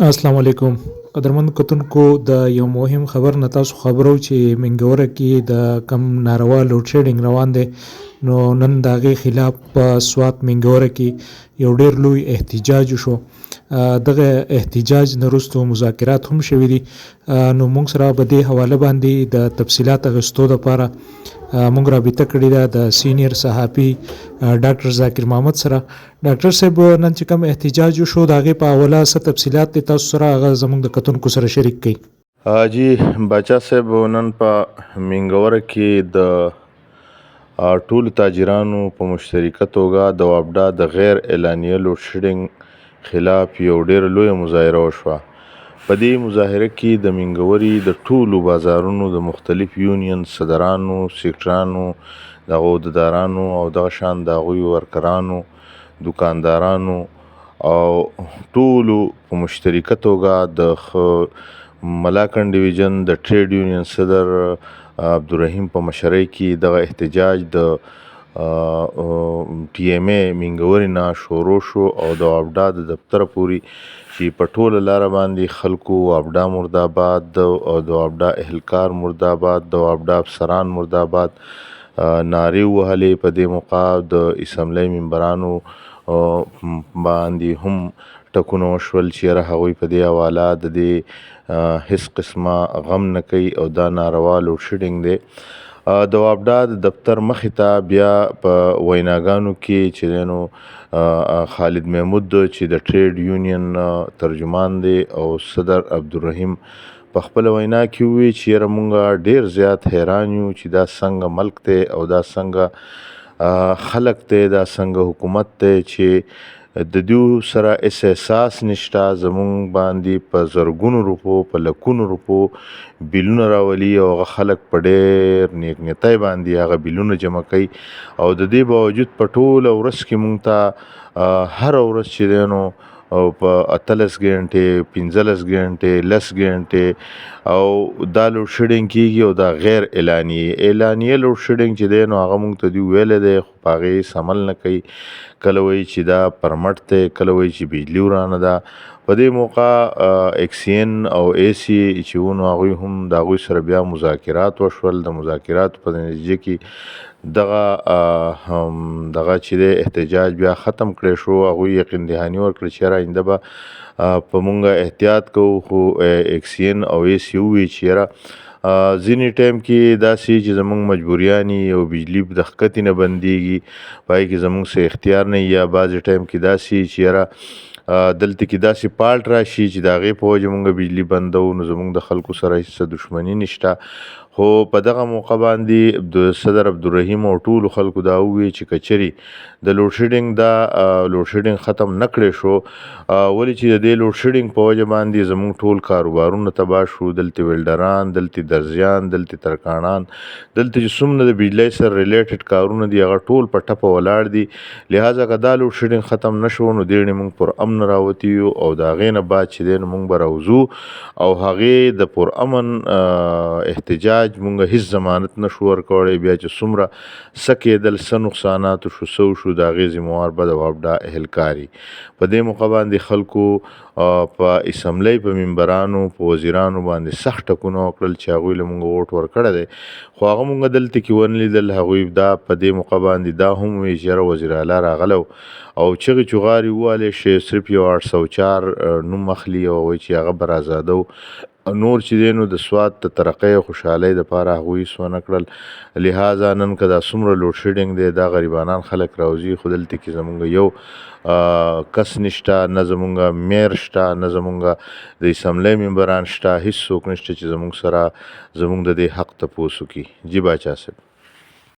السلام علیکم قدرمن کتونکو د یو مهم خبر نه تاسو خبرو چې منګوره کې د کم ناروا لوډ شیډینګ روان دی نو نن د هغې خلاف په سوات منګوره کې یو ډیر لوی احتجاج وشو. دغه احتجاج نه وروسته مذاکرات هم شوي دي. نو موږ سره په دې حواله باندې د تفصیلات اخیستو دپاره موږ رابطه کړې ده د سینیر صحافي ډاکټر ذاکر محمد سره. ډاکټر صاحب نن چې کوم احتجاج وشو د هغې په حواله څه تفصیلات دي تاسو سره هغه زموږ د کتونکو سره شریک کړئ. حاجی باچا صاحب نن په منګوره کې د ټولو تاجرانو په مشترکه توګه د وابډا د غیر اعلانیه لوډ شیډینګ خلاف یو ډیره لویه مظاهره وشوه. په دې مظاهره کې د منګورې د ټولو بازارونو د مختلف یونین صدرانو، سیکټرانو، د عهدهدارانو او دغه شان د هغوی ورکرانو، دوکاندارانو او ټولو په مشترکه توګه د ملاکنډ ډیویژن د ټریډ یونین صدر عبدالرحیم په مشرۍ کې دغه احتجاج د ټي ایم ای منګورې نه شروع شو او د وابډا د دفتر پورې چې په ټوله لاره باندې خلکو وابډا مرداباد او د وابډا اهلکار مرداباد، د وابډا افسران مرداباد نارې وهلې. په دې موقع د اسمبلی ممبرانو باندې هم ټکونه وشول چې یاره هغوی په دې حواله د دې هیڅ قسمه غم نه کوي او دا ناروا لوډ شیډینګ دی. د وابډا د دفتر مخې ته بیا په ویناګانو کې چې دی نو خالد محمود چې د ټریډ یونین ترجمان دی او صدر عبدالرحیم په خپله وینا کې وویل چې یاره مونږ ډیر زیات حیران یو چې دا څنګه ملک دی او دا څنګه خلک دی، دا څنګه حکومت دی چې د دوی سره اس احساس نشته زمونږ باندې په زرګونو روپو په لکونو روپو بیلونه راولي او هغه خلک په ډیر نیکنیتۍ باندې هغه بیلونه جمع کوي او د دې باوجود په ټوله ورځ کې مونږ ته هره ورځ چې دی نو او په 18 ګنټې 15 ګنټې 10 ګنټې او دا لوډ شیډینګ کیږي او دا غیر اعلانیه لوډ شیډینګ چې دی نو هغه مونږ ته دوی ویلی دی خو په هغې هېڅ عمل نه کوي. کله وایي چې دا پرمټ دی، کله وایي چې بجلي ورانه ده. په دې موقع اکسین او ای سی چې وو نو هغوی هم د هغوی سره بیا مذاکرات وشول. د مذاکراتو په نتیجه کې دغه چې دی احتجاج بیا ختم کړی شو. هغوی یقین دهاني ورکړه چې یاره آینده به په مونږ احتیاط کوو. خو اکسین او ای سی ووایي چې یاره ځینې ټایم کې داسې چې زمونږ مجبوریانې او بجلي د ښکتې نه بندېږي، په هغې کې زمونږ څه اختیار نه وي، یا بعضې ټایم کې داسې چې یاره دلته کې داسې فالټ راشي چې د هغې په وجه مونږ بجلي بندوو نو زمونږ د خلکو سره هېڅ دښمني نشته. خو په دغه موقع باندې د صدر عبدالرحیم او ټولو خلکو دا وویل چې که چیرې د لوډ شیډینګ دا لوډ شیډینګ ختم نه کړی شو ولې چې د دې لوډ شیډینګ په وجه باندې زمونږ ټول کاروبارونه تباه شو. دلته ویلډران، دلته درزیان، دلته ترکاڼان، دلته چې څومره د بجلۍ سره ریلیټډ کارونه دي هغه ټول په ټپه ولاړ دي. لهذا که دا لوډ شیډینګ ختم نه شو نو دېرې مونږ پر امن راوتي یو او د هغې نه بعد چې دی نو مونږ به راوځو او هغې د پر امن احتجاج مونږ هیڅ ضمانت نشو ورکولی. بیا چې څومره څه کېدل، څه نقصانات وشو، څه وشو، د هغې ذموار به د وابډا اهلکار وي. په دې موقع باندې خلکو په اسمبلی په ممبرانو په وزیرانو باندې سخت ټکونه وکړل چې هغوی له مونږ ووټ ورکړی دی خو هغه مونږ دلته کې ونه لیدل. هغوی دا په دې موقع باندې دا هم ووایي چې یاره وزیر اعلی راغلی او چغې چغارې ووهلې شي صرف یو 804 نوم اخلي او وایي چې هغه به راازادو. نور چې دی نو د سوات د ترقۍ او خوشحالۍ دپاره هغوی هېڅ ونه کړل. لهذا نن که دا څومره لوډ شیډینګ دی دا غریبانان خلک راوځي خو دلته کې زمونږ یو کس نشته، نه زمونږ میر شته، نه زمونږ د اسمبلی ممبران شته، هېڅ څوک نشته چې زمونږ سره زمونږ د دې حق تپوس وکړي. جی باچا صاحب.